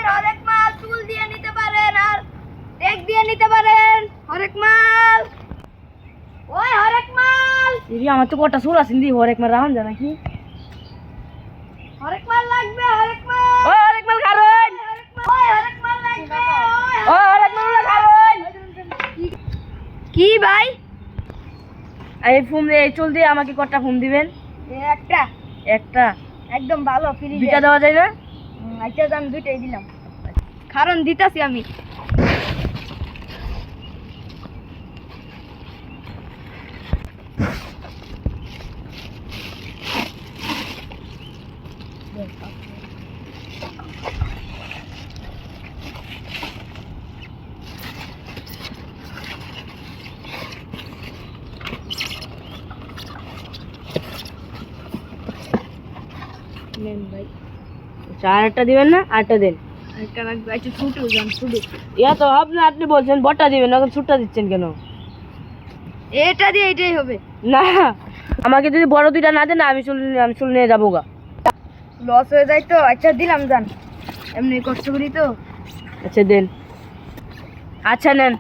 হরেক মাল চুল দিয়ে নিতে পারেন আর টেক দিয়ে নিতে পারেন। হরেক মাল, ওই হরেক মাল। এই আমার তো কটা চুল আছে দি হরেক মাল রাহন জানা কি হরেক মাল লাগবে, হরেক মাল। ও হরেক মাল খাবেন ওই হরেক মাল লাগবে। ও হরেক মাল খাবেন কি ভাই? এই ফোন এই চুল দিয়ে আমাকে কটা ফোন দিবেন? একটা একটা একদম ভালো ফ্রি। দুইটা দেওয়া যায় না? আচ্ছা আমি দুইটাই দিলাম, কারণ দিতাছি আমি। নেন ভাই, আরেকটা দিবেন না? আরেকটা দেন। একটা লাগবে। আচ্ছা ছুটে যান, ছুটে। ইয়া তো আপনি বলছেন বটটা দিবেন, এখন ছুটটা দিচ্ছেন কেন? এটা দিয়ে এটাই হবে। না, আমাকে যদি বড় দুইটা না দেন আমি চুল নিয়ে যাবো গা। লস হয়ে যায় তো। আচ্ছা দিলাম, যান, এমনি কষ্ট করি তো। আচ্ছা দেন, আচ্ছা নেন।